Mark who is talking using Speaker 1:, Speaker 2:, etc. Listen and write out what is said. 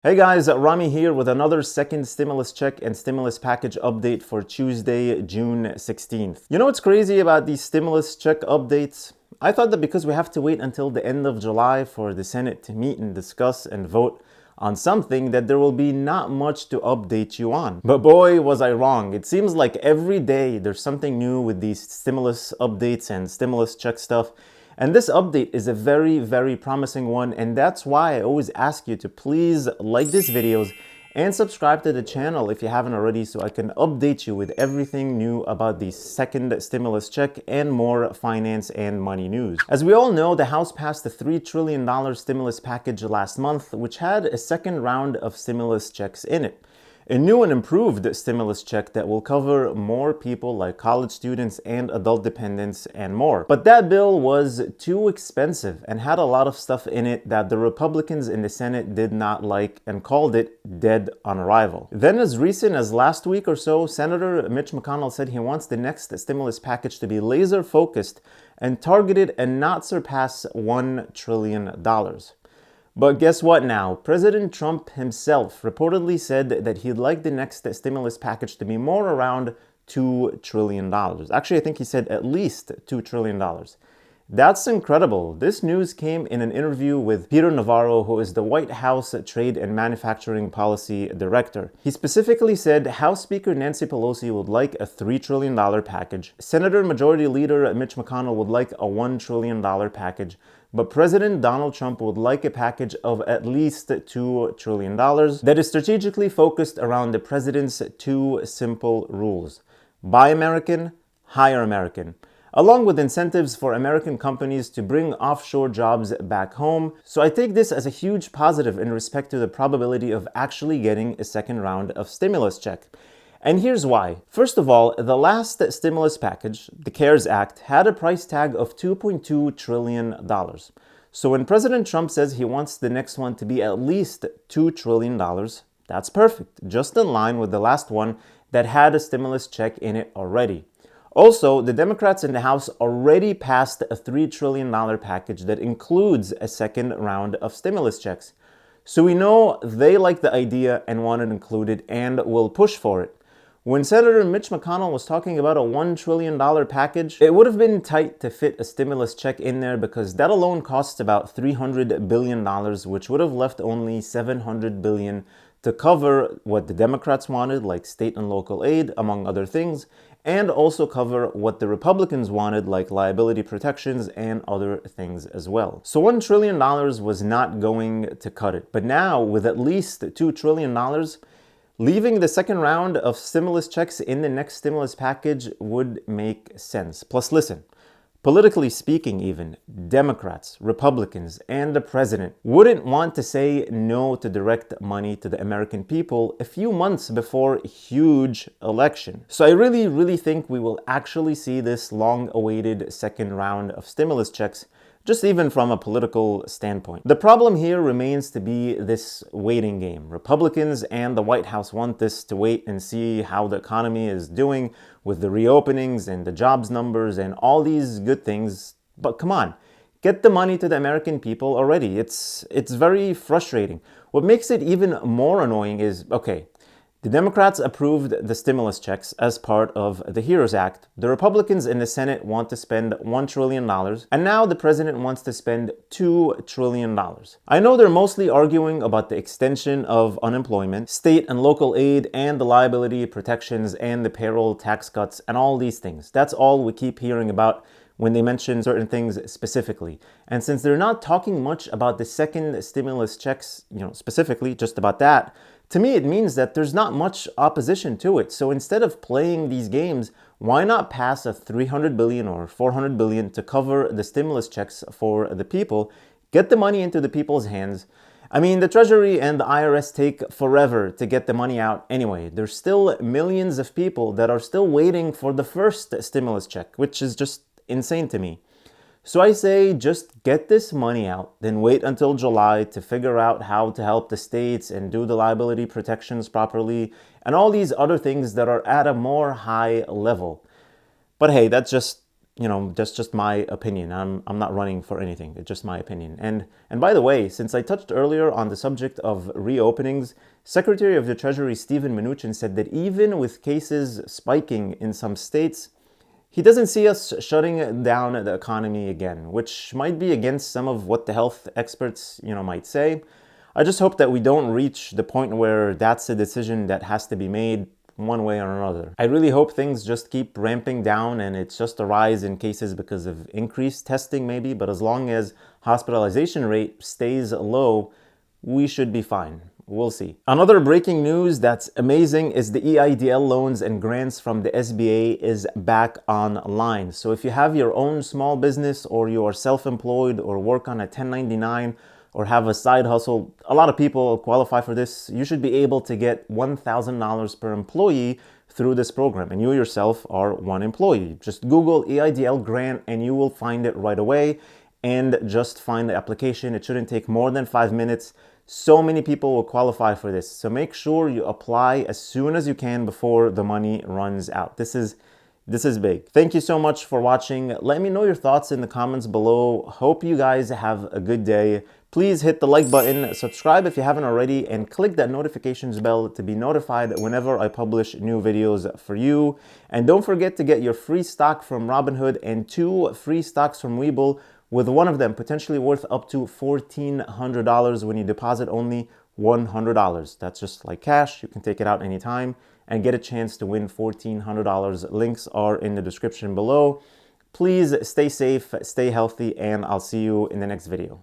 Speaker 1: Hey guys, Rami here with another second stimulus check and stimulus package update for Tuesday, June 16th. You know what's crazy about these stimulus check updates? I thought that because we have to wait until the end of July for the Senate to meet and discuss and vote on something that there will be not much to update you on. But boy, was I wrong. It seems like every day there's something new with these stimulus updates and stimulus check stuff. And this update is a very promising one, and that's why I always ask you to please like these videos and subscribe to the channel if you haven't already, so I can update you with everything new about the second stimulus check and more finance and money news. As we all know, the House passed a $3 trillion stimulus package last month, which had a second round of stimulus checks in it. A new and improved stimulus check that will cover more people like college students and adult dependents and more. But that bill was too expensive and had a lot of stuff in it that the Republicans in the Senate did not like and called it dead on arrival. Then as recent as last week or so, Senator Mitch McConnell said he wants the next stimulus package to be laser focused and targeted and not surpass $1 trillion. But guess what now? President Trump himself reportedly said that he'd like the next stimulus package to be more around $2 trillion. Actually, I think he said at least $2 trillion. That's incredible. This news came in an interview with Peter Navarro, who is the White House Trade and Manufacturing Policy Director. He specifically said House Speaker Nancy Pelosi would like a $3 trillion package. Senator Majority Leader Mitch McConnell would like a $1 trillion package. But President Donald Trump would like a package of at least $2 trillion that is strategically focused around the president's two simple rules: Buy American, Hire American, along with incentives for American companies to bring offshore jobs back home. So I take this as a huge positive in respect to the probability of actually getting a second round of stimulus check. And here's why. First of all, the last stimulus package, the CARES Act, had a price tag of $2.2 trillion. So when President Trump says he wants the next one to be at least $2 trillion, that's perfect, just in line with the last one that had a stimulus check in it already. Also, the Democrats in the House already passed a $3 trillion package that includes a second round of stimulus checks. So we know they like the idea and want it included and will push for it. When Senator Mitch McConnell was talking about a $1 trillion package, it would have been tight to fit a stimulus check in there because that alone costs about $300 billion, which would have left only $700 billion to cover what the Democrats wanted, like state and local aid, among other things, and also cover what the Republicans wanted, like liability protections and other things as well. So $1 trillion was not going to cut it. But now, with at least $2 trillion, leaving the second round of stimulus checks in the next stimulus package would make sense. Plus, listen, politically speaking even, Democrats, Republicans, and the president wouldn't want to say no to direct money to the American people a few months before a huge election. So I really think we will actually see this long-awaited second round of stimulus checks, just even from a political standpoint. The problem here remains to be this waiting game. Republicans and the White House want this to wait and see how the economy is doing with the reopenings and the jobs numbers and all these good things. But come on, get the money to the American people already. It's very frustrating. What makes it even more annoying is, okay, the Democrats approved the stimulus checks as part of the HEROES Act. The Republicans in the Senate want to spend $1 trillion, and now the president wants to spend $2 trillion. I know they're mostly arguing about the extension of unemployment, state and local aid, and the liability protections, and the payroll tax cuts, and all these things. That's all we keep hearing about when they mention certain things specifically. And since they're not talking much about the second stimulus checks, specifically just about that, to me, it means that there's not much opposition to it. So instead of playing these games, why not pass a $300 billion or $400 billion to cover the stimulus checks for the people, get the money into the people's hands? I mean, the Treasury and the IRS take forever to get the money out anyway. There's still millions of people that are still waiting for the first stimulus check, which is just insane to me. So I say just get this money out, then wait until July to figure out how to help the states and do the liability protections properly and all these other things that are at a more high level. But hey, that's just that's just my opinion. I'm not running for anything. It's just my opinion. And by the way, since I touched earlier on the subject of reopenings, Secretary of the Treasury Steven Mnuchin said that even with cases spiking in some states, he doesn't see us shutting down the economy again, which might be against some of what the health experts, might say. I just hope that we don't reach the point where that's a decision that has to be made one way or another. I really hope things just keep ramping down and it's just a rise in cases because of increased testing maybe, but as long as hospitalization rate stays low, we should be fine. We'll see. Another breaking news that's amazing is the EIDL loans and grants from the SBA is back online. So if you have your own small business or you are self-employed or work on a 1099 or have a side hustle, a lot of people qualify for this. You should be able to get $1,000 per employee through this program, and you yourself are one employee. Just Google EIDL grant and you will find it right away, and just find the application. It shouldn't take more than 5 minutes. So many people will qualify for this. So make sure you apply as soon as you can before the money runs out. This is big. Thank you so much for watching. Let me know your thoughts in the comments below. Hope you guys have a good day. Please hit the like button, subscribe if you haven't already, and click that notifications bell to be notified whenever I publish new videos for you. And don't forget to get your free stock from Robinhood and 2 free stocks from Webull, with one of them potentially worth up to $1,400 when you deposit only $100. That's just like cash. You can take it out anytime and get a chance to win $1,400. Links are in the description below. Please stay safe, stay healthy, and I'll see you in the next video.